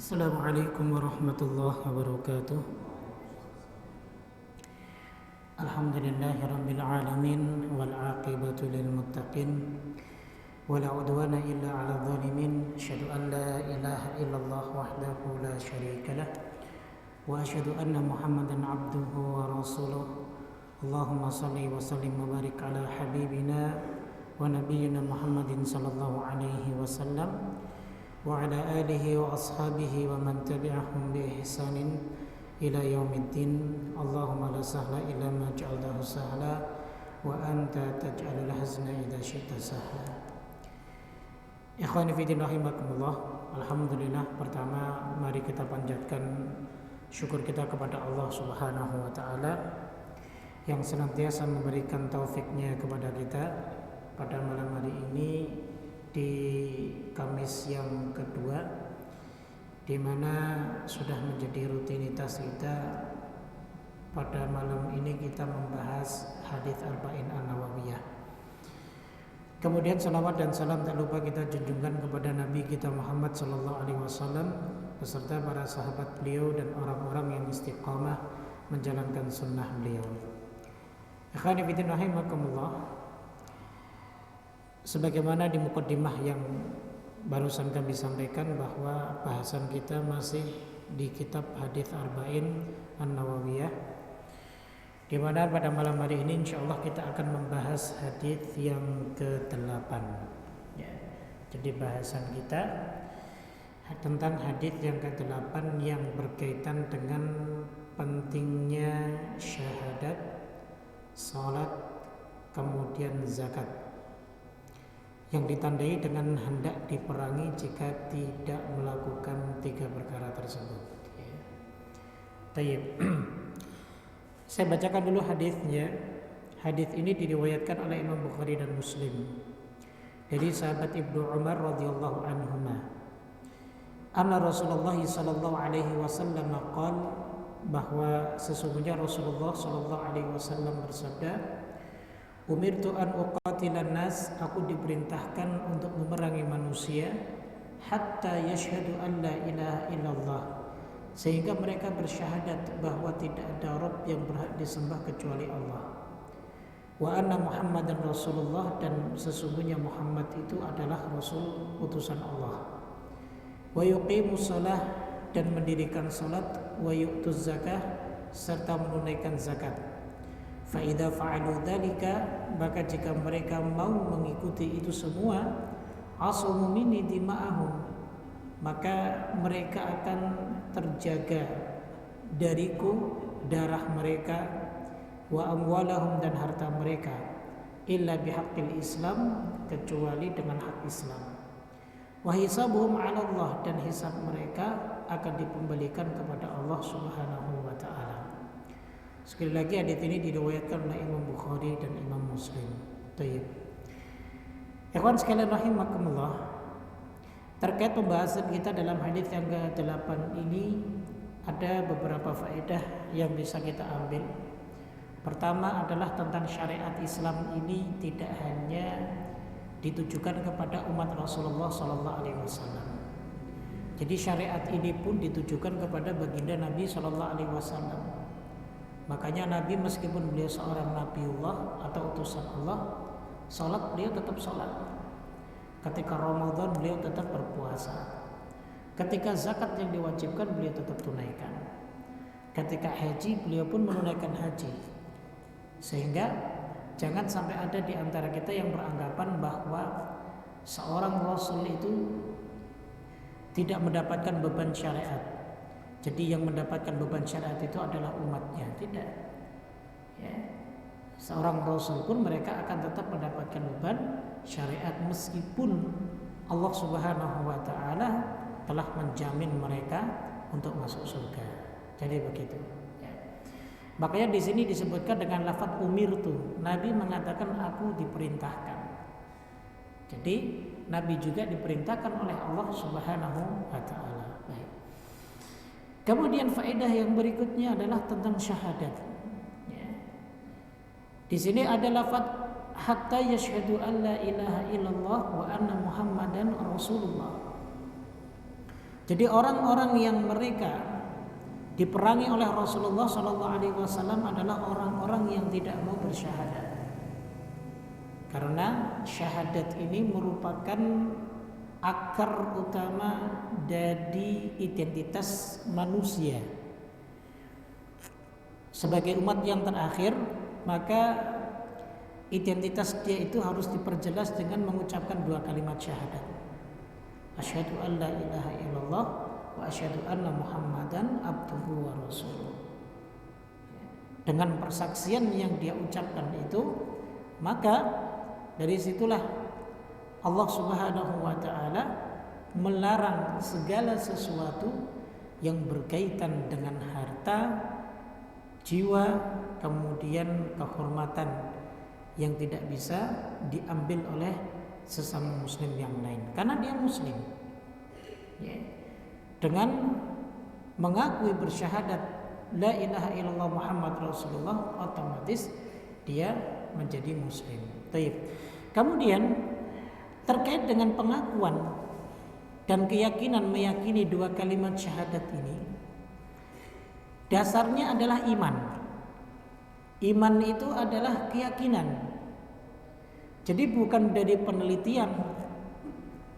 Assalamualaikum warahmatullahi wabarakatuh. Alhamdulillahirabbil alamin wal aqibatu lil muttaqin wala udwana illa 'alal zalimin. Asyhadu an la ilaha illallah wahdahu la syarikalah wa asyhadu anna Muhammadan 'abduhu wa rasuluh. Allahumma shalli wa sallim wa barik ala habibina wa nabiyyina Muhammadin sallallahu alaihi wasallam wa ala alihi wa ashabihi wa man tabi'ahum bi ihsanin ila yaumiddin. Allahumma la sahla illa ma ja'altahu sahla wa anta taj'alul hazna idza syi'ta sahla. Ikhwani fi din rahimakumullah. Alhamdulillah, pertama mari kita panjatkan syukur kita kepada Allah Subhanahu wa taala yang senantiasa memberikan taufiknya kepada kita pada malam hari ini di Kamis yang kedua, di mana sudah menjadi rutinitas kita pada malam ini kita membahas hadits Arba'in An-Nawawiyah. Kemudian salawat dan salam tak lupa kita junjungkan kepada Nabi kita Muhammad sallallahu alaihi wasallam beserta para sahabat beliau dan orang-orang yang istiqamah menjalankan sunnah beliau. Ikhwani fillah rahimakumullah. Sebagaimana di mukaddimah yang barusan kami sampaikan bahwa bahasan kita masih di kitab Hadits Arba'in An-Nawawiyah, di mana pada malam hari ini insyaallah kita akan membahas hadits yang ke-8 ya. Jadi bahasan kita tentang hadits yang ke-8 yang berkaitan dengan pentingnya syahadat, salat, kemudian zakat, yang ditandai dengan hendak diperangi jika tidak melakukan tiga perkara tersebut. Tayyib. Saya bacakan dulu hadisnya. Hadis ini diriwayatkan oleh Imam Bukhari dan Muslim dari sahabat Ibnu Umar radhiyallahu anhuma. Anna Rasulullah sallallahu alaihi wasallam qala, bahwa sesungguhnya Rasulullah sallallahu alaihi wasallam bersabda, umirtu an uqatilan nas, aku diperintahkan untuk memerangi manusia hatta yashhadu an la ilaha illallah, sehingga mereka bersyahadat bahwa tidak ada Rabb yang berhak disembah kecuali Allah, wa anna Muhammadan Rasulullah, dan sesungguhnya Muhammad itu adalah Rasul utusan Allah, wa yuqimus shalah, dan mendirikan salat, wa yu'tuz zakah, serta menunaikan zakat. Fa idza fa'alu dzalika, maka jika mereka mau mengikuti itu semua, asumu minni dima'ahum, maka mereka akan terjaga dariku darah mereka, wa amwalahum, dan harta mereka, illa bihaqqil Islam, kecuali dengan hak Islam, wa hisabuhum 'ala Allah, dan hisab mereka akan dikembalikan kepada Allah Subhanahu wa taala. Sekali lagi hadits ini diriwayatkan oleh Imam Bukhari dan Imam Muslim. Tayyib. Ikhwan sekalian rahimakumullah, terkait pembahasan kita dalam hadits yang ke-8 ini ada beberapa faedah yang bisa kita ambil. Pertama adalah tentang syariat Islam ini tidak hanya ditujukan kepada umat Rasulullah sallallahu alaihi wasallam. Jadi syariat ini pun ditujukan kepada baginda Nabi sallallahu alaihi wasallam. Makanya Nabi meskipun beliau seorang Nabiullah atau utusan Allah, salat beliau tetap salat. Ketika Ramadan beliau tetap berpuasa. Ketika zakat yang diwajibkan beliau tetap tunaikan. Ketika haji beliau pun menunaikan haji. Sehingga jangan sampai ada di antara kita yang beranggapan bahwa seorang Rasul itu tidak mendapatkan beban syariat. Jadi yang mendapatkan beban syariat itu adalah umatnya. Tidak ya. Seorang Rasul pun mereka akan tetap mendapatkan beban syariat meskipun Allah Subhanahu wa taala telah menjamin mereka untuk masuk surga. Jadi begitu ya. Makanya di sini disebutkan dengan lafaz umirtu. Nabi mengatakan aku diperintahkan. Jadi Nabi juga diperintahkan oleh Allah Subhanahu wa taala. Kemudian faedah yang berikutnya adalah tentang syahadat. Ya. Di sini ada lafaz hatta yashhadu an la ilaha illallah wa anna Muhammadan Rasulullah. Jadi orang-orang yang mereka diperangi oleh Rasulullah SAW adalah orang-orang yang tidak mau bersyahadat. Karena syahadat ini merupakan akar utama dari identitas manusia. Sebagai umat yang terakhir, maka identitas dia itu harus diperjelas dengan mengucapkan dua kalimat syahadat. Asyhadu an la ilaha illallah wa asyhadu anna Muhammadan abduhu wa rasuluh. Dengan persaksian yang dia ucapkan itu, maka dari situlah Allah Subhanahu wa taala melarang segala sesuatu yang berkaitan dengan harta, jiwa, kemudian kehormatan yang tidak bisa diambil oleh sesama muslim yang lain karena dia muslim. Dengan mengakui bersyahadat la ilaha illallah Muhammad Rasulullah, otomatis dia menjadi muslim. Baik. Kemudian terkait dengan pengakuan dan keyakinan meyakini dua kalimat syahadat ini, dasarnya adalah iman. Iman itu adalah keyakinan. Jadi bukan dari penelitian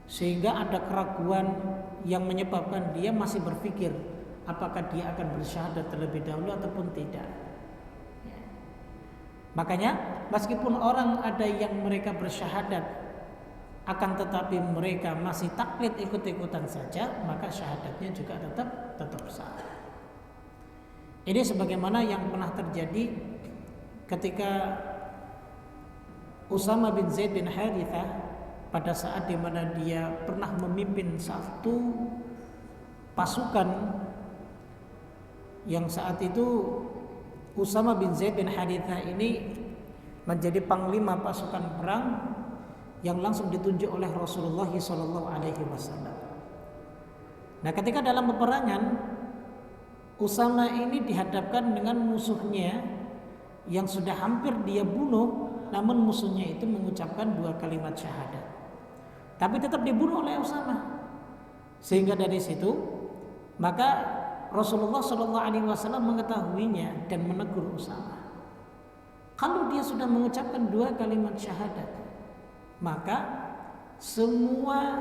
sehingga ada keraguan yang menyebabkan dia masih berpikir apakah dia akan bersyahadat terlebih dahulu ataupun tidak. Makanya meskipun orang ada yang mereka bersyahadat akan tetapi mereka masih taklid ikut-ikutan saja, maka syahadatnya juga tetap sah. Ini sebagaimana yang pernah terjadi ketika Usama bin Zaid bin Harithah pada saat di mana dia pernah memimpin satu pasukan yang saat itu Usama bin Zaid bin Harithah ini menjadi panglima pasukan perang yang langsung ditunjuk oleh Rasulullah SAW. Nah, ketika dalam peperangan Usama ini dihadapkan dengan musuhnya yang sudah hampir dia bunuh, namun musuhnya itu mengucapkan dua kalimat syahadat, tapi tetap dibunuh oleh Usama. Sehingga dari situ maka Rasulullah SAW mengetahuinya dan menegur Usama. Kalau dia sudah mengucapkan dua kalimat syahadat, maka semua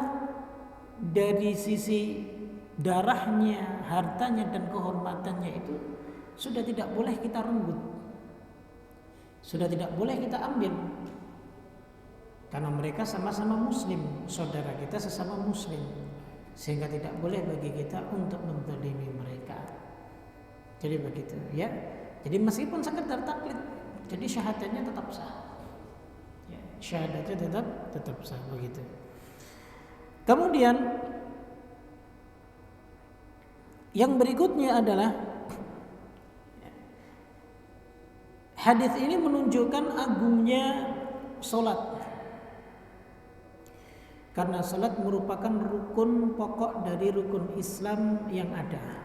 dari sisi darahnya, hartanya dan kehormatannya itu sudah tidak boleh kita renggut, sudah tidak boleh kita ambil, karena mereka sama-sama muslim, saudara kita sesama muslim, sehingga tidak boleh bagi kita untuk menzalimi mereka. Jadi begitu ya. Jadi meskipun sekedar taklid, jadi syahadatnya tetap sah. Ya, syahadatnya tetap sah begitu. Kemudian yang berikutnya adalah hadis ini menunjukkan agungnya salat. Karena salat merupakan rukun pokok dari rukun Islam yang ada.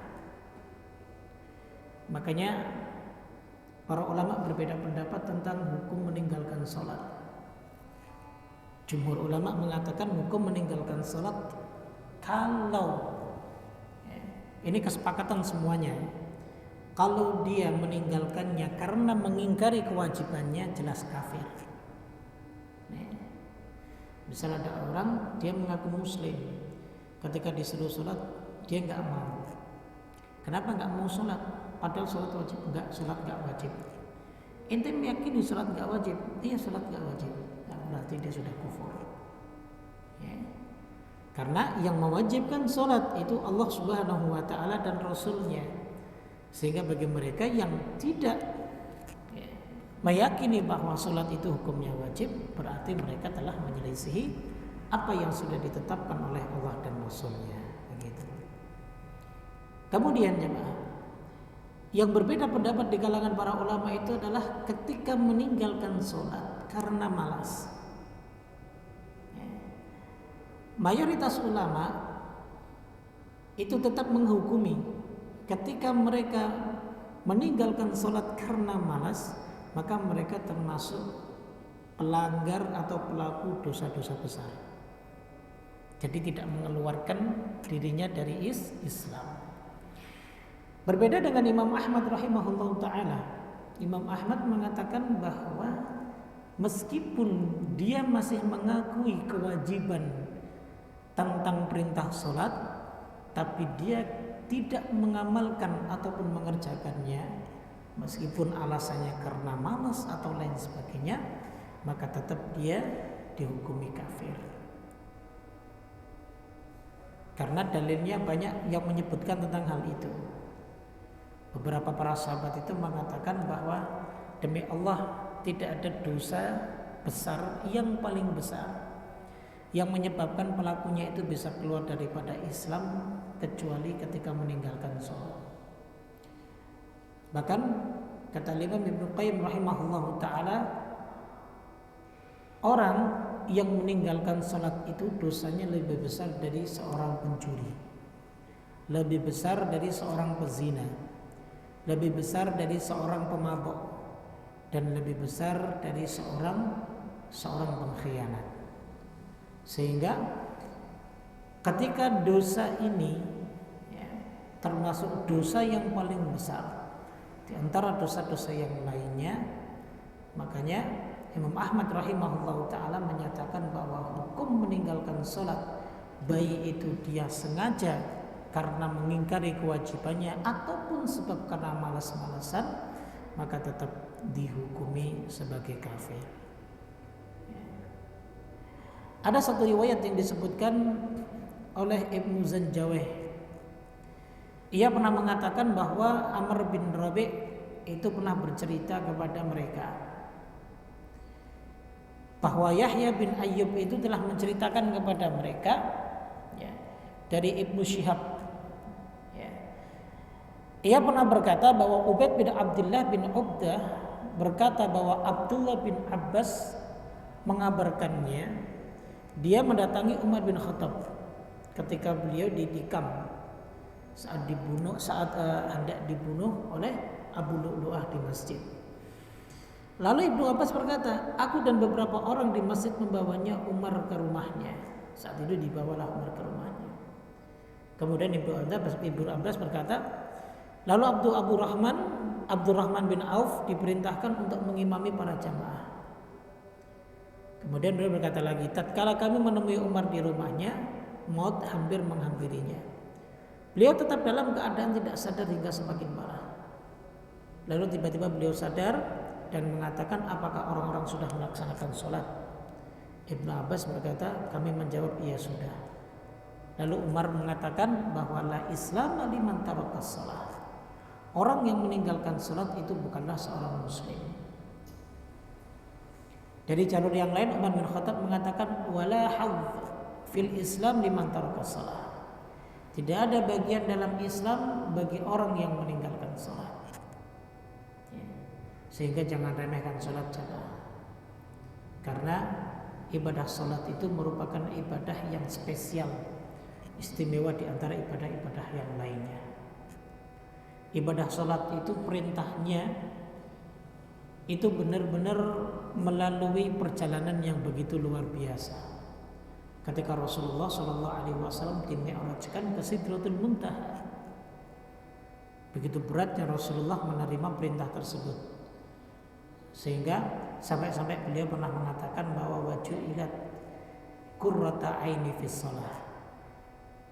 Makanya para ulama berbeda pendapat tentang hukum meninggalkan salat. Jumhur ulama mengatakan hukum meninggalkan salat kalau ini kesepakatan semuanya, kalau dia meninggalkannya karena mengingkari kewajibannya, jelas kafir. Misalnya ada orang dia mengaku muslim, ketika disuruh sholat dia nggak mau. Kenapa nggak mau sholat? Padahal sholat wajib. Enggak, sholat nggak wajib. Ente meyakini sholat nggak wajib? Iya, sholat nggak wajib. Nah, berarti dia sudah kufur. Ya. Karena yang mewajibkan sholat itu Allah Subhanahu Wa Taala dan Rasulnya. Sehingga bagi mereka yang tidak meyakini bahwa sholat itu hukumnya wajib, berarti mereka telah menyelisihi apa yang sudah ditetapkan oleh Allah dan Rasulnya. Begitu. Kemudian jemaah, yang berbeda pendapat di kalangan para ulama itu adalah ketika meninggalkan sholat karena malas. Mayoritas ulama itu tetap menghukumi ketika mereka meninggalkan sholat karena malas, maka mereka termasuk pelanggar atau pelaku dosa-dosa besar. Jadi tidak mengeluarkan dirinya dari Islam. Berbeda dengan Imam Ahmad rahimahullah ta'ala. Imam Ahmad mengatakan bahwa meskipun dia masih mengakui kewajiban tentang perintah sholat, tapi dia tidak mengamalkan ataupun mengerjakannya, meskipun alasannya karena malas atau lain sebagainya, maka tetap dia dihukumi kafir. Karena dalilnya banyak yang menyebutkan tentang hal itu. Beberapa para sahabat itu mengatakan bahwa demi Allah tidak ada dosa besar yang paling besar yang menyebabkan pelakunya itu bisa keluar daripada Islam kecuali ketika meninggalkan sholat. Bahkan kata Imam Ibnu Qayyim rahimahullah ta'ala, orang yang meninggalkan sholat itu dosanya lebih besar dari seorang pencuri, lebih besar dari seorang pezina, lebih besar dari seorang pemabuk, dan lebih besar dari seorang pengkhianat. Sehingga ketika dosa ini termasuk dosa yang paling besar di antara dosa-dosa yang lainnya, makanya Imam Ahmad rahimahullah ta'ala menyatakan bahwa hukum meninggalkan sholat, baik itu dia sengaja karena mengingkari kewajibannya ataupun sebab karena malas-malasan, maka tetap dihukumi sebagai kafir. Ada satu riwayat yang disebutkan oleh Ibnu Zanjawih. Ia pernah mengatakan bahwa Amr bin Rabi' itu pernah bercerita kepada mereka bahwa Yahya bin Ayyub itu telah menceritakan kepada mereka dari Ibnu Syihab. Ia pernah berkata bahwa Ubaid bin Abdullah bin Uqdah berkata bahwa Abdullah bin Abbas mengabarkannya dia mendatangi Umar bin Khattab ketika beliau ditikam saat hendak dibunuh oleh Abu Lu'lu'ah di masjid. Lalu Ibnu Abbas berkata, aku dan beberapa orang di masjid membawanya Umar ke rumahnya. Saat itu dibawalah Umar ke rumahnya. Kemudian Ibnu Abbas berkata, lalu Abdurrahman bin Auf diperintahkan untuk mengimami para jamaah. Kemudian beliau berkata lagi, tatkala kami menemui Umar di rumahnya, maut hampir menghampirinya. Beliau tetap dalam keadaan tidak sadar hingga semakin parah. Lalu tiba-tiba beliau sadar dan mengatakan, apakah orang-orang sudah melaksanakan sholat? Ibnu Abbas berkata, kami menjawab, iya sudah. Lalu Umar mengatakan bahwa la Islam liman tarakas sholat. Orang yang meninggalkan sholat itu bukanlah seorang muslim. Dari jalur yang lain Umar bin Khattab mengatakan wala hadz fil Islam liman tarakas shalah. Tidak ada bagian dalam Islam bagi orang yang meninggalkan salat. Sehingga jangan remehkan salat jamaah. Karena ibadah salat itu merupakan ibadah yang spesial, istimewa di antara ibadah-ibadah yang lainnya. Ibadah salat itu perintahnya itu benar-benar melalui perjalanan yang begitu luar biasa. Ketika Rasulullah SAW dimi'rajkan ke Sidratul Muntaha, begitu beratnya Rasulullah menerima perintah tersebut, sehingga sampai beliau pernah mengatakan bahwa waju'ilat qurrata aini fis shalah,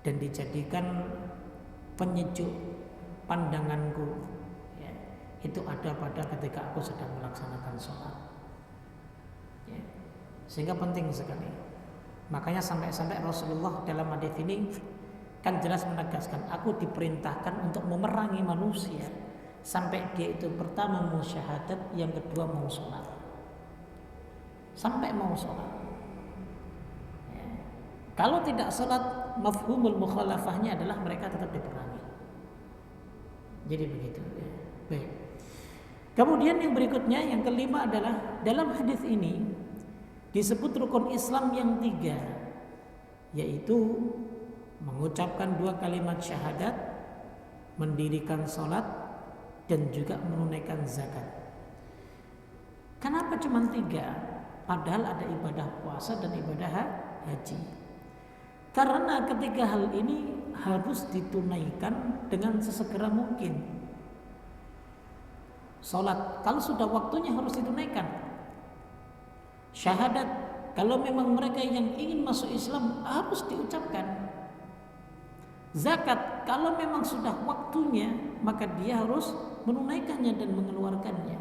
dan dijadikan penyejuk pandanganku itu ada pada ketika aku sedang melaksanakan sholat. Sehingga penting sekali. Makanya sampai-sampai Rasulullah dalam hadis ini kan jelas menegaskan, aku diperintahkan untuk memerangi manusia sampai dia itu pertama mau syahadat, yang kedua mau sholat. Sampai mau sholat. Kalau tidak sholat, mafhumul mukhalafahnya adalah mereka tetap diperangi. Jadi begitu. Baik. Kemudian yang berikutnya, yang kelima adalah dalam hadis ini disebut rukun Islam yang 3, yaitu mengucapkan 2 kalimat syahadat, mendirikan sholat, dan juga menunaikan zakat. Kenapa cuma 3? Padahal ada ibadah puasa dan ibadah haji. Karena ketiga hal ini harus ditunaikan dengan sesegera mungkin. Salat kalau sudah waktunya harus ditunaikan. Syahadat kalau memang mereka yang ingin masuk Islam harus diucapkan. Zakat kalau memang sudah waktunya maka dia harus menunaikannya dan mengeluarkannya.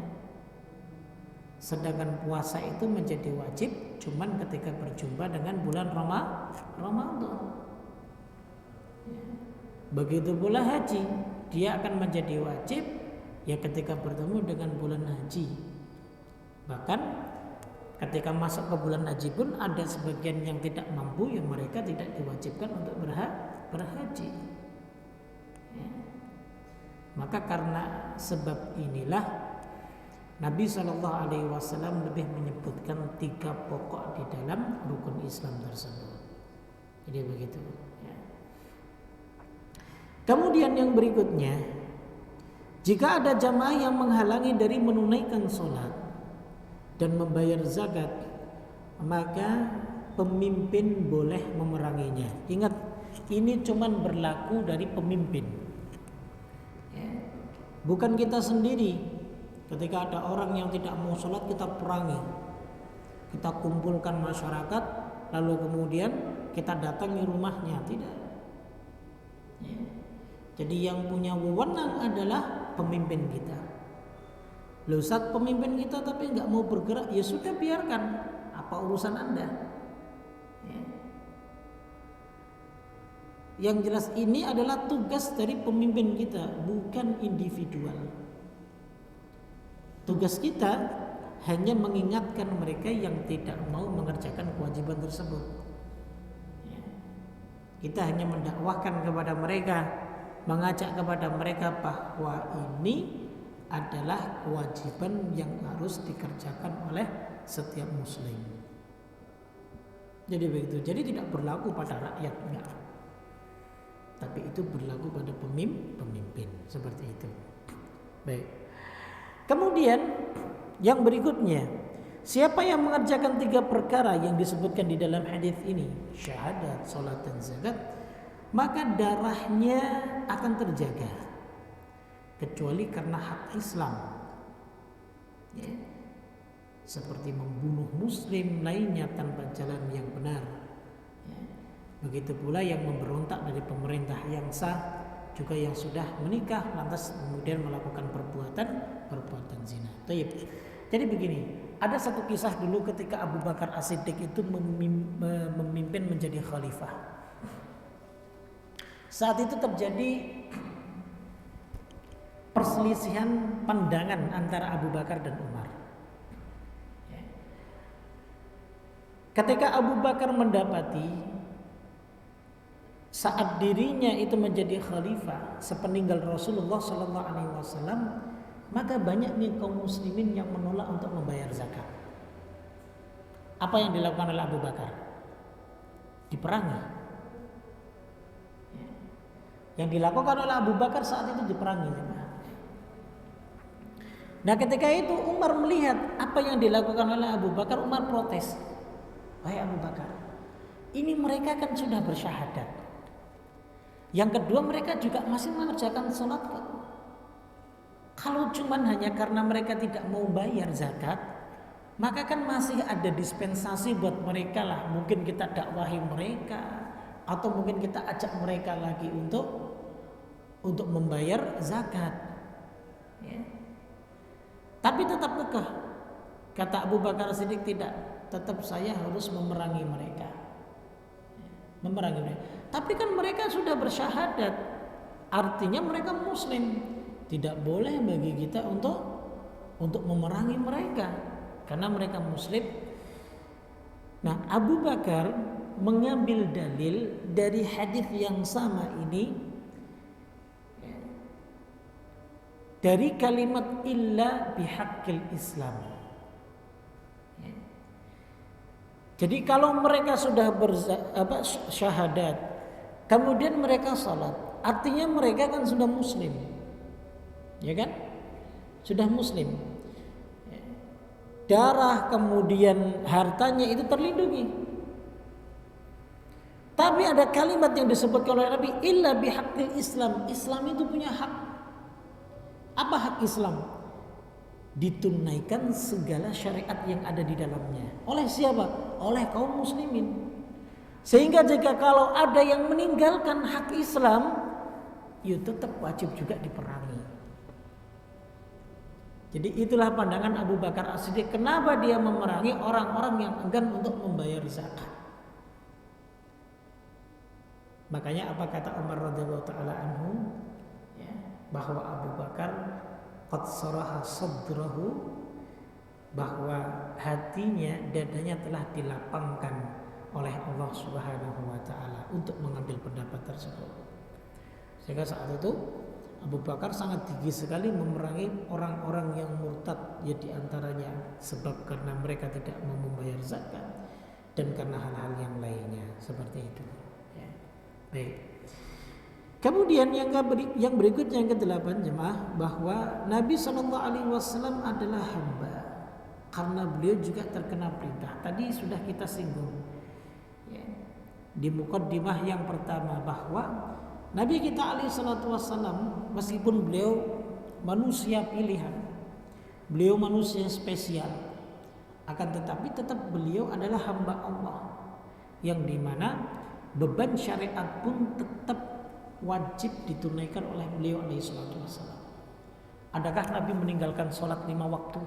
Sedangkan puasa itu menjadi wajib cuman ketika berjumpa dengan bulan Ramadan. Begitu pula haji, dia akan menjadi wajib ya ketika bertemu dengan bulan haji. Bahkan ketika masuk ke bulan haji pun ada sebagian yang tidak mampu, yang mereka tidak diwajibkan untuk berhaji. Maka karena sebab inilah Nabi SAW lebih menyebutkan 3 pokok di dalam rukun Islam tersebut. Jadi begitu. Kemudian yang berikutnya, jika ada jamaah yang menghalangi dari menunaikan sholat dan membayar zakat, maka pemimpin boleh memeranginya. Ingat, ini cuma berlaku dari pemimpin, bukan kita sendiri. Ketika ada orang yang tidak mau sholat, kita perangi, kita kumpulkan masyarakat, lalu kemudian kita datangi rumahnya. Tidak. Jadi yang punya wewenang adalah pemimpin kita. Loh, saat pemimpin kita tapi nggak mau bergerak, ya sudah biarkan. Apa urusan Anda? Yang jelas ini adalah tugas dari pemimpin kita, bukan individual. Tugas kita hanya mengingatkan mereka yang tidak mau mengerjakan kewajiban tersebut. Kita hanya mendakwahkan kepada mereka, mengajak kepada mereka bahwa ini adalah kewajiban yang harus dikerjakan oleh setiap muslim. Jadi begitu. Jadi tidak berlaku pada rakyat, enggak. Tapi itu berlaku pada pemimpin, seperti itu. Baik. Kemudian yang berikutnya, siapa yang mengerjakan 3 perkara yang disebutkan di dalam hadis ini, syahadat, salat dan zakat, maka darahnya akan terjaga kecuali karena hak Islam, seperti membunuh muslim lainnya tanpa jalan yang benar. Begitu pula yang memberontak dari pemerintah yang sah, juga yang sudah menikah lantas kemudian melakukan perbuatan zina. Jadi begini, ada satu kisah dulu ketika Abu Bakar As-Siddiq itu memimpin menjadi khalifah. Saat itu terjadi perselisihan pandangan antara Abu Bakar dan Umar. Ketika Abu Bakar mendapati saat dirinya itu menjadi khalifah sepeninggal Rasulullah SAW, maka banyak nih kaum muslimin yang menolak untuk membayar zakat. Apa yang dilakukan oleh Abu Bakar? Diperangi. Yang dilakukan oleh Abu Bakar saat itu diperangi. Nah, ketika itu Umar melihat apa yang dilakukan oleh Abu Bakar, Umar protes. Wahai Abu Bakar, ini mereka kan sudah bersyahadat. Yang kedua, mereka juga masih mengerjakan sholat. Kalau cuman hanya karena mereka tidak mau bayar zakat, maka kan masih ada dispensasi buat mereka lah. Mungkin kita dakwahi mereka, atau mungkin kita ajak mereka lagi untuk membayar zakat. Tapi tetap kekeh. Kata Abu Bakar Siddiq, tidak, tetap saya harus memerangi mereka. Memerangi mereka. Tapi kan mereka sudah bersyahadat, artinya mereka muslim. Tidak boleh bagi kita untuk memerangi mereka karena mereka muslim. Nah, Abu Bakar mengambil dalil dari hadis yang sama ini dari kalimat illa bihaqqil Islam. Jadi kalau mereka sudah syahadat, kemudian mereka salat, artinya mereka kan sudah muslim. Ya kan? Sudah muslim. Darah kemudian hartanya itu terlindungi. Tapi ada kalimat yang disebutkan oleh Nabi, illa bihaqqil Islam. Islam itu punya hak. Apa hak Islam? Ditunaikan segala syariat yang ada di dalamnya. Oleh siapa? Oleh kaum muslimin. Sehingga jika kalau ada yang meninggalkan hak Islam, ya tetap wajib juga diperangi. Jadi itulah pandangan Abu Bakar As-Siddiq. Kenapa dia memerangi orang-orang yang enggan untuk membayar zakat. Makanya apa kata Umar radhiyallahu taala anhu, ya, bahwa Abu Bakar qad saraha sadrahu, bahwa hatinya, dadanya telah dilapangkan oleh Allah Subhanahu wa taala untuk mengambil pendapat tersebut. Sehingga saat itu Abu Bakar sangat gigih sekali memerangi orang-orang yang murtad, ya diantaranya sebab karena mereka tidak mau membayar zakat dan karena hal-hal yang lainnya seperti itu. Ya. Baik. Kemudian yang berikutnya yang ke-8 jemaah, bahwa Nabi SAW adalah hamba karena beliau juga terkena perintah. Tadi sudah kita singgung, ya, di muqaddimah yang pertama, bahwa Nabi kita SAW meskipun beliau manusia pilihan, beliau manusia spesial, akan tetapi tetap beliau adalah hamba Allah, yang dimana beban syariat pun tetap wajib ditunaikan oleh beliau SAW. Adakah Nabi meninggalkan sholat 5 waktu?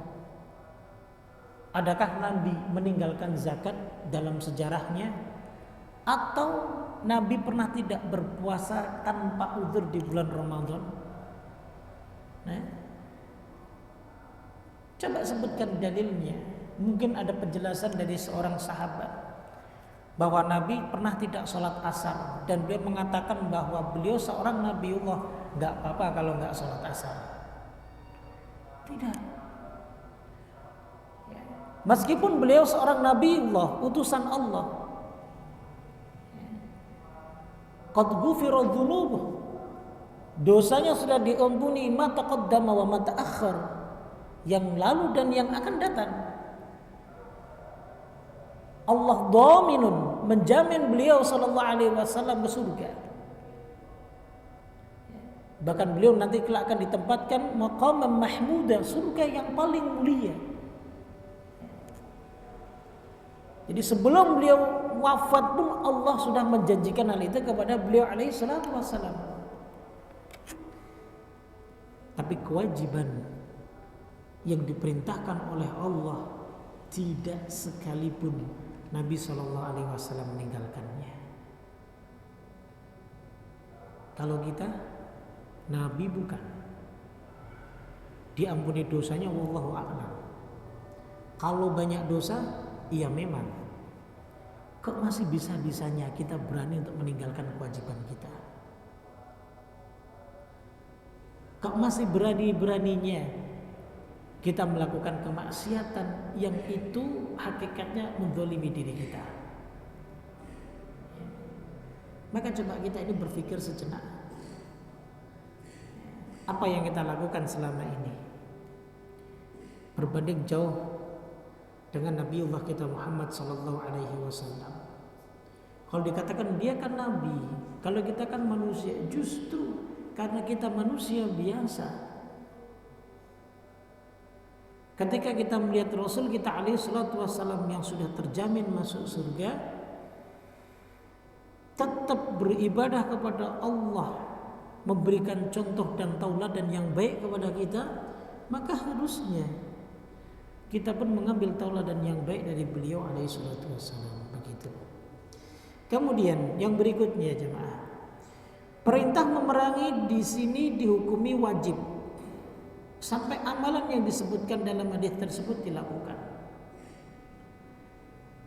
Adakah Nabi meninggalkan zakat dalam sejarahnya? Atau Nabi pernah tidak berpuasa tanpa uzur di bulan Ramadan? Nah, coba sebutkan dalilnya. Mungkin ada penjelasan dari seorang sahabat bahwa Nabi pernah tidak sholat asar, dan beliau mengatakan bahwa beliau seorang Nabiullah, nggak apa-apa kalau nggak sholat asar. Tidak. Meskipun beliau seorang Nabiullah, utusan Allah, qad ghufira dzunubuh, dosanya sudah diampuni, ma taqaddama wa ma ta'akhkhar, yang lalu dan yang akan datang. Allah dhaminun, menjamin beliau sallallahu alaihi wasallam ke surga. Bahkan beliau nanti kelak akan ditempatkan maqaman mahmuda, surga yang paling mulia. Jadi sebelum beliau wafat pun Allah sudah menjanjikan hal itu kepada beliau alaihi salatu wasallam. Tapi kewajiban yang diperintahkan oleh Allah tidak sekalipun Nabi sallallahu alaihi wasallam meninggalkannya. Kalau kita Nabi bukan, diampuni dosanya wallahu a'lam. Kalau banyak dosa, iya memang. Kok masih bisa-bisanya kita berani untuk meninggalkan kewajiban kita? Kok masih berani-beraninya kita melakukan kemaksiatan yang itu hakikatnya menzalimi diri kita? Maka coba kita ini berpikir sejenak. Apa yang kita lakukan selama ini? Berbanding jauh dengan Nabiullah kita Muhammad sallallahu alaihi wasallam. Kalau dikatakan dia kan nabi, kalau kita kan manusia, justru karena kita manusia biasa. Ketika kita melihat Rasul kita alaihi salatu wasallam yang sudah terjamin masuk surga, tetap beribadah kepada Allah, memberikan contoh dan tauladan yang baik kepada kita, maka harusnya kita pun mengambil tauladan yang baik dari beliau alaihi salatu wasallam. Begitu. Kemudian yang berikutnya jemaah, perintah memerangi di sini dihukumi wajib sampai amalan yang disebutkan dalam hadis tersebut dilakukan.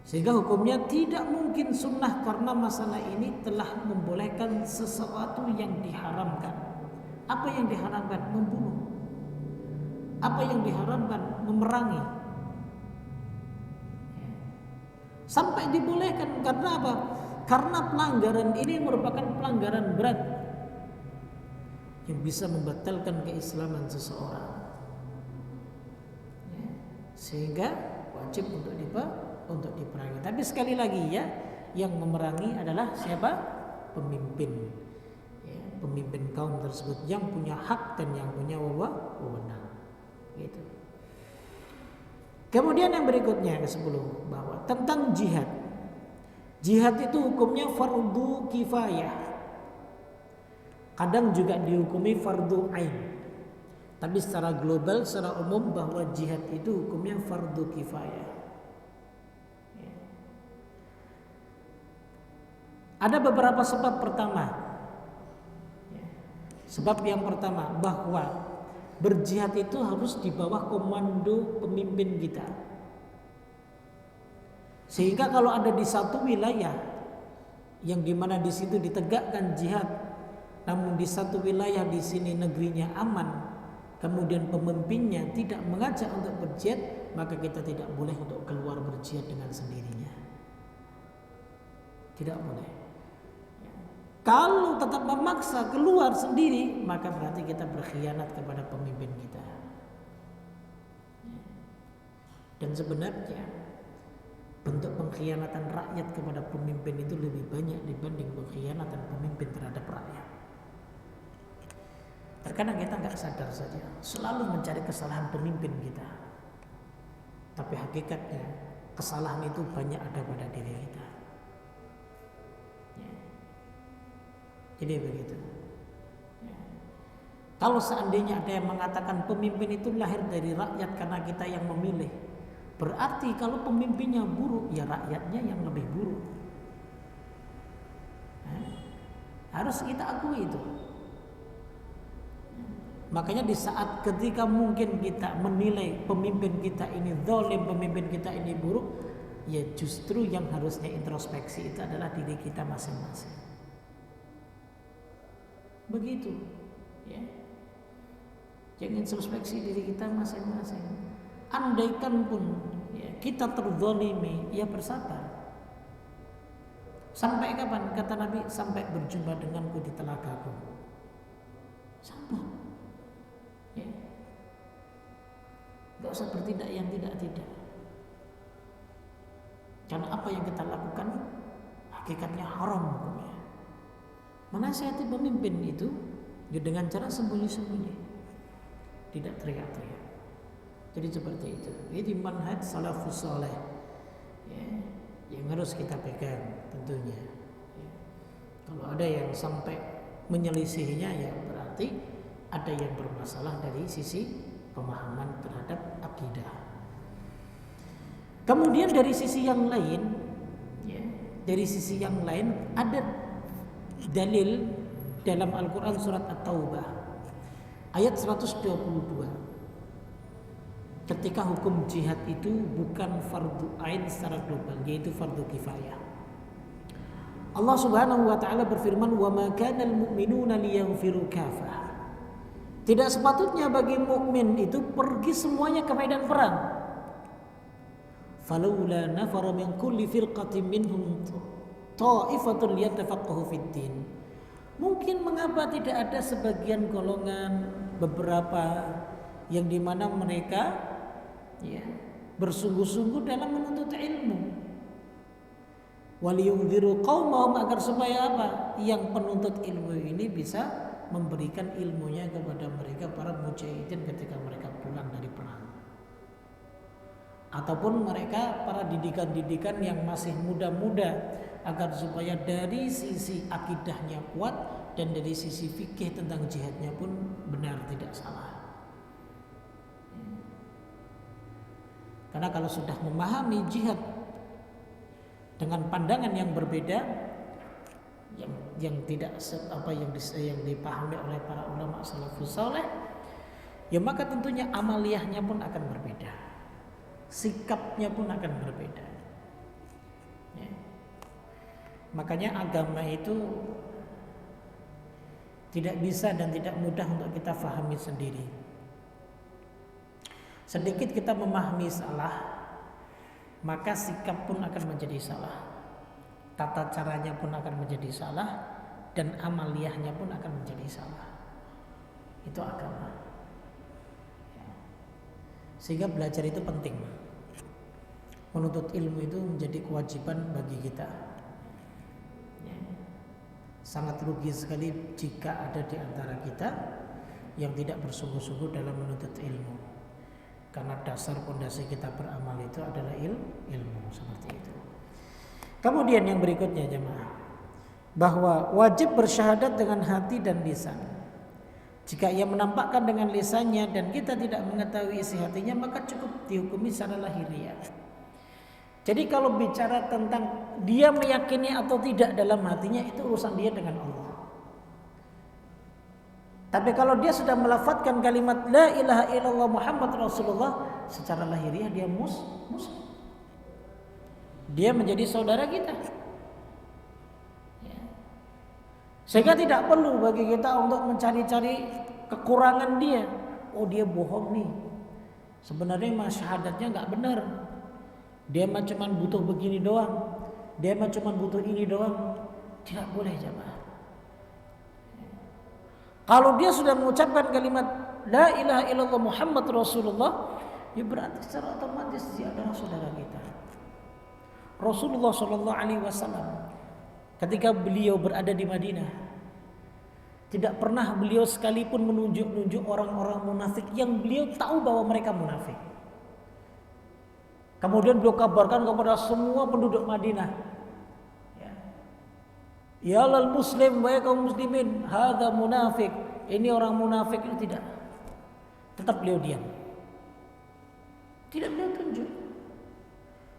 Sehingga hukumnya tidak mungkin sunnah, karena masalah ini telah membolehkan sesuatu yang diharamkan. Apa yang diharamkan? Membunuh. Apa yang diharamkan? Memerangi. Sampai dibolehkan karena apa? Karena pelanggaran ini merupakan pelanggaran berat yang bisa membatalkan keislaman seseorang. Sehingga wajib untuk diperangi. Tapi sekali lagi ya, yang memerangi adalah siapa? Pemimpin. Ya, pemimpin kaum tersebut yang punya hak dan yang punya wewenang. Gitu. Kemudian yang berikutnya ke-10 bahwa tentang jihad. Jihad itu hukumnya fardu kifayah. Kadang juga dihukumi fardu ain. Tapi secara global, secara umum bahwa jihad itu hukumnya fardu kifayah. Ya. Ada beberapa sebab pertama. Ya. Sebab yang pertama bahwa berjihad itu harus di bawah komando pemimpin kita. Sehingga kalau ada di satu wilayah yang dimana di situ ditegakkan jihad, namun di satu wilayah di sini negerinya aman, kemudian pemimpinnya tidak mengajak untuk berjihad, maka kita tidak boleh untuk keluar berjihad dengan sendirinya. Tidak boleh. Kalau tetap memaksa keluar sendiri, maka berarti kita berkhianat kepada pemimpin kita. Dan sebenarnya bentuk pengkhianatan rakyat kepada pemimpin itu lebih banyak dibanding pengkhianatan pemimpin terhadap rakyat. Terkadang kita nggak sadar saja, selalu mencari kesalahan pemimpin kita. Tapi hakikatnya kesalahan itu banyak ada pada diri kita. Ya. Jadi begitu. Ya. Kalau seandainya ada yang mengatakan pemimpin itu lahir dari rakyat karena kita yang memilih, berarti kalau pemimpinnya buruk, ya rakyatnya yang lebih buruk. Ya. Harus kita akui itu. Makanya di saat ketika mungkin kita menilai pemimpin kita ini zalim, pemimpin kita ini buruk, ya justru yang harusnya introspeksi itu adalah diri kita masing-masing. Begitu, ya. Jangan introspeksi diri kita masing-masing. Andaikan pun ya, kita terzalimi, ya bersabar. Sampai kapan? Kata Nabi, sampai berjumpa denganku di telagaku. Sabar. Ya. Gak usah bertindak yang tidak-tidak. Karena apa yang kita lakukan hakikatnya haram hukumnya. Menasihati pemimpin itu ya dengan cara sembunyi-sembunyi, tidak teriak-teriak. Jadi seperti itu. Ini manhaj salafus saleh, ya, yang harus kita pegang tentunya. Ya. Kalau ada yang sampai menyelisihinya, ya berarti ada yang bermasalah dari sisi pemahaman terhadap akidah. Kemudian dari sisi yang lain, ya, dari sisi yang lain ada dalil dalam Al-Quran surat At-Taubah ayat 122. Ketika hukum jihad itu bukan fardu ain secara global, yaitu fardu kifayah. Allah Subhanahu wa taala berfirman, "Wa ma kana al-mu'minuna liyanfiru kafah." Tidak sepatutnya bagi mukmin itu pergi semuanya ke medan perang. Falaula nafara min kulli firqatin minhum ta'ifatun liyatafaqahu fid-din. Mungkin mengapa tidak ada sebagian golongan beberapa yang dimana mereka ya bersungguh-sungguh dalam menuntut ilmu. Waliyunziru qaumahum, agar supaya apa? Yang penuntut ilmu ini bisa memberikan ilmunya kepada mereka para mujahidin ketika mereka pulang dari perang. Ataupun mereka para didikan-didikan yang masih muda-muda, agar supaya dari sisi akidahnya kuat dan dari sisi fikih tentang jihadnya pun benar tidak salah. Karena kalau sudah memahami jihad dengan pandangan yang berbeda, yang tidak apa yang dipahami oleh para ulama salafus saleh, ya maka tentunya amaliyahnya pun akan berbeda, sikapnya pun akan berbeda. Ya. Makanya agama itu tidak bisa dan tidak mudah untuk kita fahami sendiri. Sedikit kita memahami salah, maka sikap pun akan menjadi salah. Tata caranya pun akan menjadi salah, dan amaliyahnya pun akan menjadi salah. Itu agama. Sehingga belajar itu penting. Menuntut ilmu itu menjadi kewajiban bagi kita. sangat rugi sekali jika ada di antara kita yang tidak bersungguh-sungguh dalam menuntut ilmu. Karena dasar pondasi kita beramal itu adalah ilmu, seperti itu. Kemudian yang berikutnya jemaah, bahwa wajib bersyahadat dengan hati dan lisan. Jika ia menampakkan dengan lisannya dan kita tidak mengetahui isi hatinya, maka cukup dihukumi secara lahiriah. Jadi kalau bicara tentang dia meyakini atau tidak dalam hatinya, itu urusan dia dengan Allah. Tapi kalau dia sudah melafadzkan kalimat la ilaha illallah Muhammad Rasulullah, secara lahiriah dia muslim. Dia menjadi saudara kita. Sehingga tidak perlu bagi kita untuk mencari-cari kekurangan dia. Oh, dia bohong nih. Sebenarnya mah syahadatnya nggak benar. Dia mah cuma butuh begini doang. Dia mah cuma butuh ini doang. Tidak boleh jemaah. Kalau dia sudah mengucapkan kalimat la ilaha illallah Muhammad Rasulullah, ya berarti secara otomatis dia adalah saudara kita. Rasulullah Shallallahu Alaihi Wasallam ketika beliau berada di Madinah, tidak pernah beliau sekalipun menunjuk orang-orang munafik yang beliau tahu bahwa mereka munafik. Kemudian beliau kabarkan kepada semua penduduk Madinah, ya lal muslim, wahai kaum muslimin, hadza munafik, ini orang munafik. Itu tidak. Tetap beliau diam. Tidak beliau tunjuk.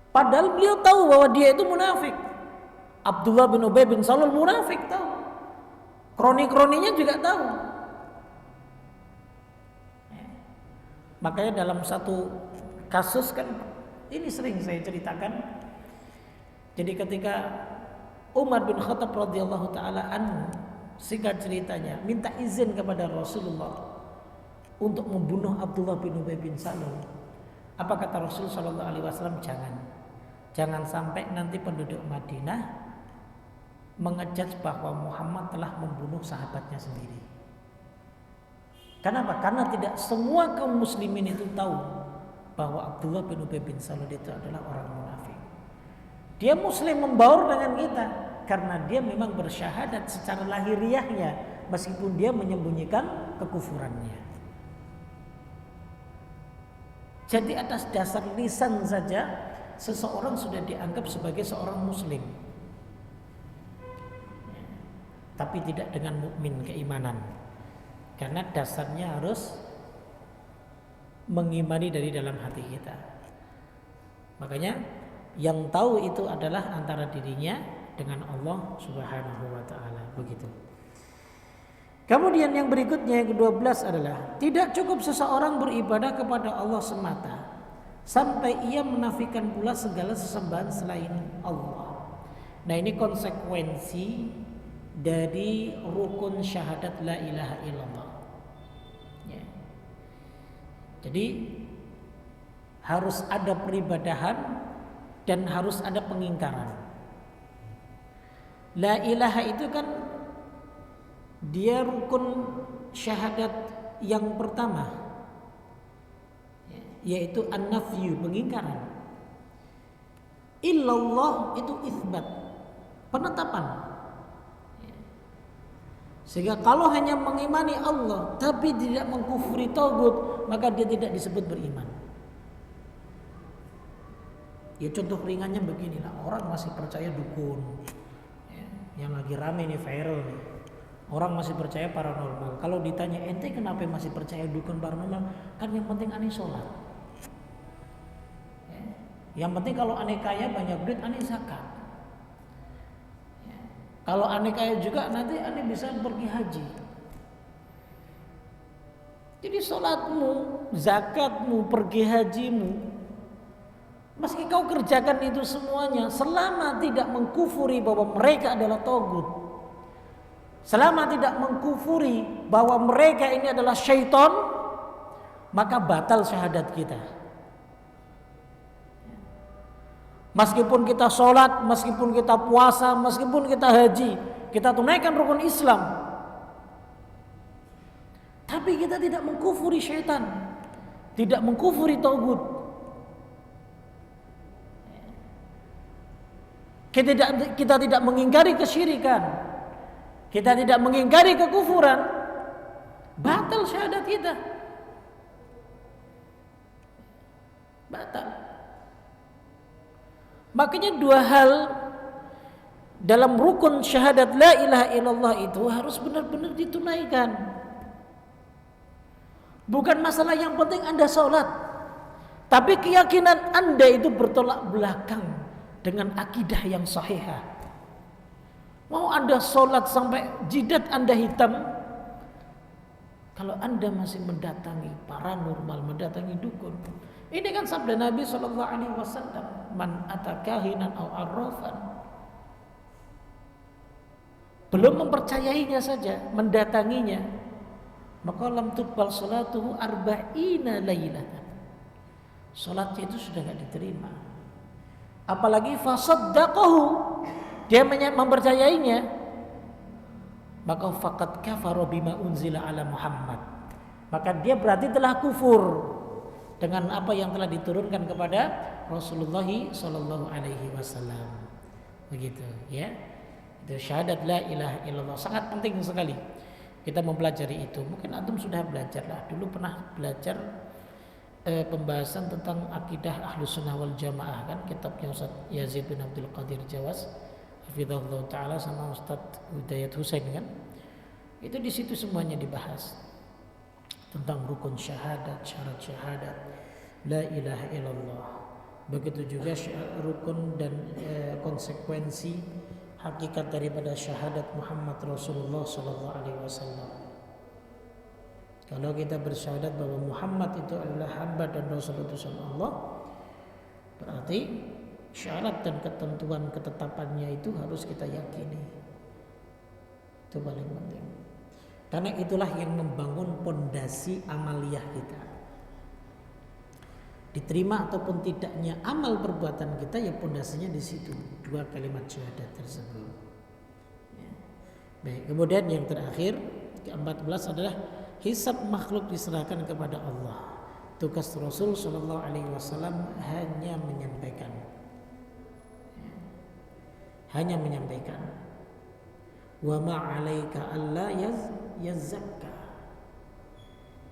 Padahal beliau tahu bahwa dia itu munafik. Abdullah bin Ubay bin Salul munafik, tahu. Kroni-kroninya juga tahu. Makanya dalam satu kasus kan, ini sering saya ceritakan. Jadi ketika Umar bin Khattab radhiyallahu taala anhu, singkat ceritanya, minta izin kepada Rasulullah untuk membunuh Abdullah bin Ubay bin Salul. Apa kata Rasul sallallahu alaihi wasallam? Jangan sampai nanti penduduk Madinah mengejudge bahwa Muhammad telah membunuh sahabatnya sendiri. Kenapa? Karena tidak semua kaum muslimin itu tahu bahwa Abdullah bin Ubay bin Salul itu adalah orang munafik. Dia muslim membaur dengan kita karena dia memang bersyahadat secara lahiriahnya, meskipun dia menyembunyikan kekufurannya. Jadi atas dasar lisan saja seseorang sudah dianggap sebagai seorang muslim, tapi tidak dengan mukmin keimanan, karena dasarnya harus mengimani dari dalam hati kita. Makanya yang tahu itu adalah antara dirinya dengan Allah Subhanahu wa taala, begitu. Kemudian yang berikutnya, yang ke-12 adalah tidak cukup seseorang beribadah kepada Allah semata sampai ia menafikan pula segala sesembahan selain Allah. Nah, ini konsekuensi dari rukun syahadat la ilaha illallah. Ya. Jadi harus ada peribadahan dan harus ada pengingkaran. La ilaha itu kan dia rukun syahadat yang pertama, yaitu an-nafyu, pengingkaran. Illallah itu itsbat, penetapan. Sehingga kalau hanya mengimani Allah tapi tidak mengkufuri tagut, maka dia tidak disebut beriman. Ya contoh ringannya beginilah, orang masih percaya dukun, yang lagi rame nih, viral nih. Orang masih percaya paranormal. Kalau ditanya ente kenapa masih percaya dukun paranormal? Kan yang penting aneh sholat. Yang penting kalau aneh kaya banyak duit, aneh zakat. Kalau aneh kaya juga nanti aneh bisa pergi haji. Jadi sholatmu, zakatmu, pergi hajimu, meski kau kerjakan itu semuanya, selama tidak mengkufuri bahwa mereka adalah tagut, selama tidak mengkufuri bahwa mereka ini adalah syaitan, maka batal syahadat kita. Meskipun kita sholat, meskipun kita puasa, meskipun kita haji, kita tunaikan rukun Islam, tapi kita tidak mengkufuri syaitan, tidak mengkufuri tagut. Kita tidak mengingkari kesyirikan. kita tidak mengingkari kekufuran, batal syahadat kita. Batal. Makanya dua hal dalam rukun syahadat la ilaha illallah itu harus benar-benar ditunaikan. Bukan masalah yang penting Anda sholat, tapi keyakinan Anda itu bertolak belakang dengan akidah yang sahihah. Mau Anda sholat sampai jidat Anda hitam, kalau Anda masih mendatangi paranormal, mendatangi dukun. Ini kan sabda Nabi SAW, man atakahinan au arrafan. Belum mempercayainya saja, mendatanginya, maka lam tuqbal salatuhu arba'ina lailatan. Salatnya itu sudah tidak diterima. Apalagi fasaddaqahu, dia mempercayainya, maka faqad kafara bima unzila ala Muhammad. Maka dia berarti telah kufur dengan apa yang telah diturunkan kepada Rasulullah sallallahu alaihi wasallam. Begitu, ya. Itu syahadat la ilaha illallah sangat penting sekali kita mempelajari itu. Mungkin antum sudah belajar lah, dulu pernah belajar pembahasan tentang akidah Ahlus Sunnah wal Jamaah, kan kitabnya Ustaz Yazid bin Abdul Qadir Jawas hafizahullah taala sama Ustaz Hudayat Husain, kan. Itu di situ semuanya dibahas tentang rukun syahadat, syarat syahadat la ilaha illallah. Begitu juga rukun dan konsekuensi hakikat daripada syahadat Muhammad Rasulullah sallallahu alaihi wasallam. Kalau kita bersyahadat bahwa Muhammad itu adalah hamba dan rasul utusan Allah, berarti syarat dan ketentuan ketetapannya itu harus kita yakini. Itu paling penting. Karena itulah yang membangun pondasi amaliyah kita. Diterima ataupun tidaknya amal perbuatan kita, ya pondasinya di situ, dua kalimat syahadat tersebut. Ya. Baik, kemudian yang terakhir ke-14 adalah hisab makhluk diserahkan kepada Allah. Tugas Rasul sallallahu alaihi wasallam hanya menyampaikan. Ya. Hanya menyampaikan. Wa ma 'alaika alla yazakka.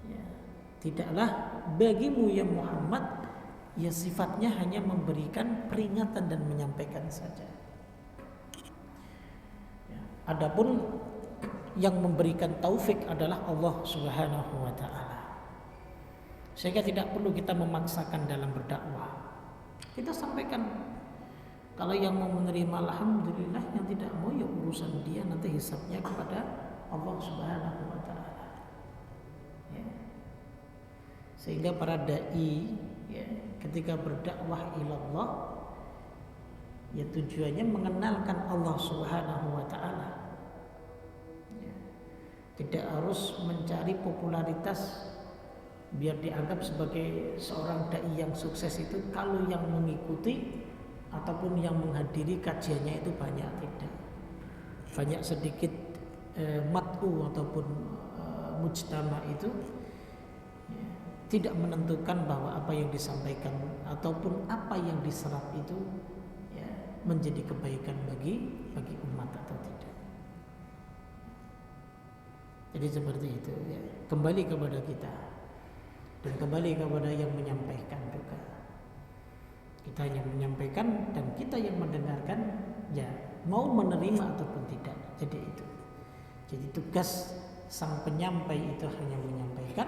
Ya. Tidaklah bagimu ya Muhammad, ya sifatnya hanya memberikan peringatan dan menyampaikan saja. Ya. Adapun yang memberikan taufik adalah Allah Subhanahu wa taala. Sehingga tidak perlu kita memaksakan dalam berdakwah. Kita sampaikan, kalau yang mau menerima alhamdulillah, yang tidak mau ya urusan dia, nanti hisabnya kepada Allah Subhanahu wa taala. Ya. Sehingga para dai, ya, ketika berdakwah ilallah, ya tujuannya mengenalkan Allah Subhanahu wa taala. Ya. Tidak harus mencari popularitas biar dianggap sebagai seorang dai yang sukses itu kalau yang mengikuti ataupun yang menghadiri kajiannya itu banyak, tidak. Banyak sedikit mat'u ataupun mujtama itu ya, tidak menentukan bahwa apa yang disampaikan ataupun apa yang diserap itu ya, menjadi kebaikan bagi umat atau tidak. Jadi seperti itu ya. Kembali kepada kita dan kembali kepada yang menyampaikan juga. Kita yang menyampaikan dan kita yang mendengarkan, ya mau menerima ataupun tidak. Jadi itu. Jadi tugas sang penyampai itu hanya menyampaikan,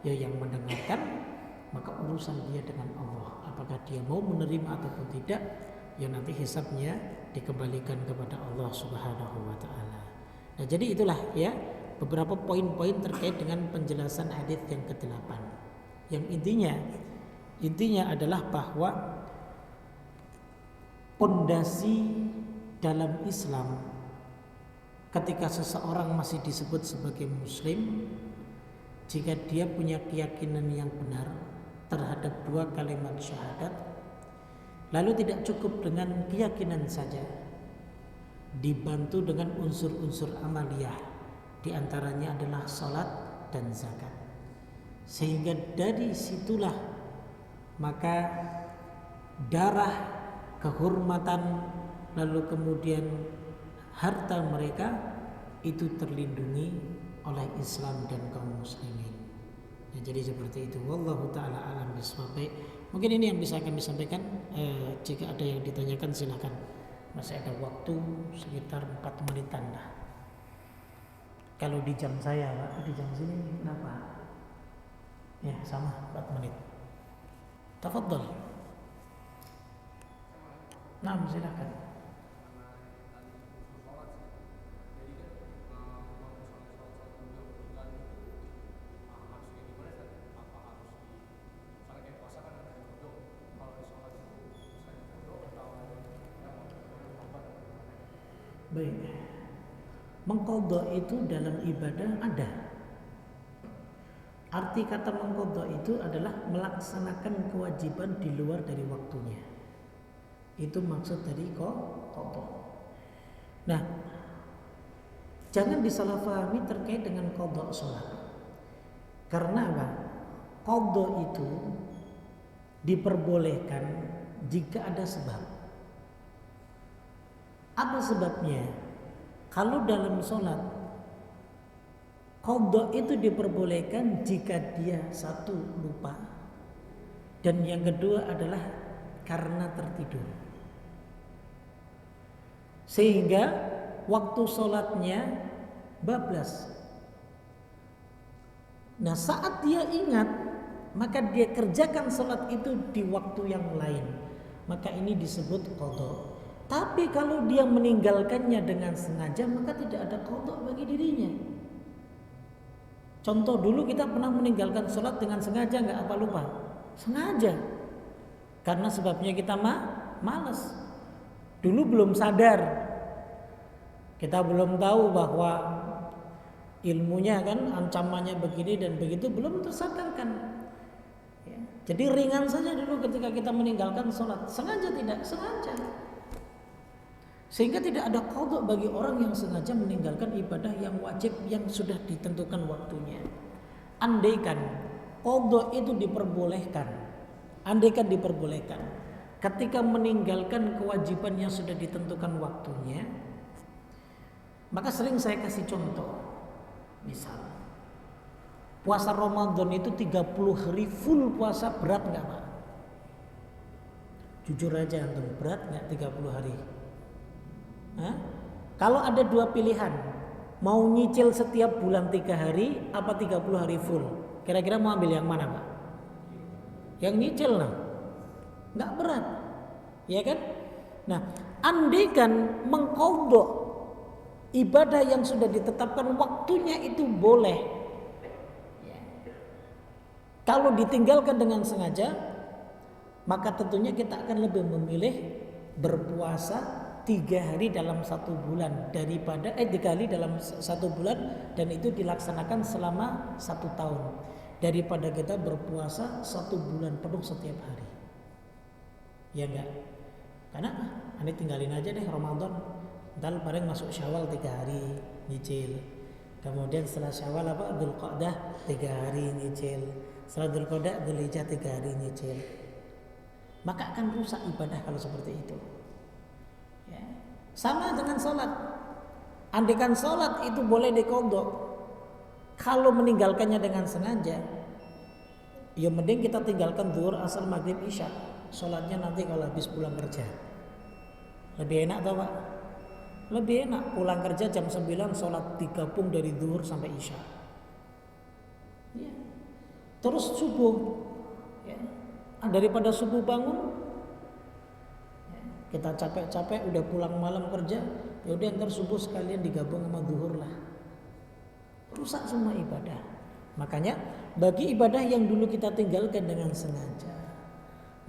ya yang mendengarkan maka urusan dia dengan Allah. Apakah dia mau menerima ataupun tidak, ya nanti hisabnya dikembalikan kepada Allah Subhanahu wa taala. Nah, jadi itulah ya beberapa poin-poin terkait dengan penjelasan hadis yang ke-8. Yang intinya adalah bahwa pondasi dalam Islam ketika seseorang masih disebut sebagai muslim, jika dia punya keyakinan yang benar terhadap dua kalimat syahadat, lalu tidak cukup dengan keyakinan saja, dibantu dengan unsur-unsur amaliyah, diantaranya adalah salat dan zakat. Sehingga dari situlah maka darah, kehormatan, lalu kemudian harta mereka itu terlindungi oleh Islam dan kaum muslimin. Ya, jadi seperti itu. Wallahu taala alam bisawab. Mungkin ini yang bisa kami sampaikan. Jika ada yang ditanyakan silakan. Masih ada waktu sekitar 4 menitan lah. Kalau di jam saya, Pak, di jam sini berapa? Ya, sama 4 menit. Tafadhal. Nah, silakan. Baik. Mengqadha itu dalam ibadah ada. Arti kata mengqadha itu adalah melaksanakan kewajiban di luar dari waktunya. Itu maksud dari qadha. Nah, jangan disalahpahami terkait dengan qadha salat. Karena apa? Qadha itu diperbolehkan jika ada sebab. Apa sebabnya? Kalau dalam sholat qadha itu diperbolehkan jika dia satu lupa, dan yang kedua adalah karena tertidur, sehingga waktu sholatnya bablas. Nah, saat dia ingat, maka dia kerjakan sholat itu di waktu yang lain, maka ini disebut qadha. Tapi kalau dia meninggalkannya dengan sengaja, maka tidak ada qadha bagi dirinya. Contoh, dulu kita pernah meninggalkan sholat dengan sengaja, nggak apa lupa? Sengaja. Karena sebabnya kita malas. Dulu belum sadar. Kita belum tahu bahwa ilmunya kan ancamannya begini dan begitu, belum tersadarkan. Ya. Jadi ringan saja dulu ketika kita meninggalkan sholat. Sengaja tidak? Sengaja. Sehingga tidak ada qadha bagi orang yang sengaja meninggalkan ibadah yang wajib yang sudah ditentukan waktunya. Andaikan qadha itu diperbolehkan, ketika meninggalkan kewajiban yang sudah ditentukan waktunya, maka sering saya kasih contoh. Misal puasa Ramadan itu 30 hari full puasa, berat nggak Pak? Jujur aja antum, berat nggak 30 hari? Kalau ada 2 pilihan, mau nyicil setiap bulan 3 hari apa 30 hari full, kira-kira mau ambil yang mana Pak? Yang nyicil lah, nggak berat, ya kan? Nah, andaikan mengqadha ibadah yang sudah ditetapkan waktunya itu boleh, kalau ditinggalkan dengan sengaja, maka tentunya kita akan lebih memilih berpuasa 3 hari dalam 1 bulan daripada 3 kali dalam 1 bulan, dan itu dilaksanakan selama 1 tahun, daripada kita berpuasa 1 bulan penuh setiap hari. Ya enggak? Karena ini tinggalin aja deh Ramadan, ntar paling masuk Syawal 3 hari nyicil, kemudian setelah Syawal Dzulqa'dah 3 hari nyicil, setelah Dzulqa'dah Dzulhijjah 3 hari nyicil. Maka akan rusak ibadah kalau seperti itu. Ya. Sama dengan sholat. Andaikan sholat itu boleh diqadha, kalau meninggalkannya dengan sengaja, ya mending kita tinggalkan zuhur, asar, maghrib, isya. Sholatnya nanti kalau habis pulang kerja. Lebih enak tau Pak? Lebih enak pulang kerja jam 9, sholat digabung dari zuhur sampai isya. Ya. Terus subuh, ya. Daripada subuh bangun, kita capek-capek udah pulang malam kerja, ya udah ntar subuh sekalian digabung sama zuhur lah. Rusak semua ibadah. Makanya bagi ibadah yang dulu kita tinggalkan dengan sengaja,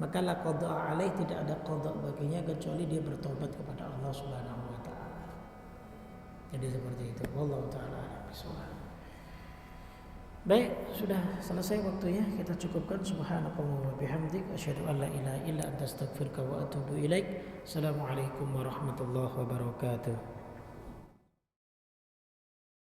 maka la qadha alaih, tidak ada qadha baginya kecuali dia bertobat kepada Allah Subhanahu wa taala. Jadi seperti itu. Wallahu taala a'lam. Baik, sudah selesai waktunya, kita cukupkan. Subhanakallahumma wa bihamdik, asyhadu an la ilaha illa anta, astaghfiruka wa atubu ilaik. Assalamualaikum warahmatullahi wabarakatuh.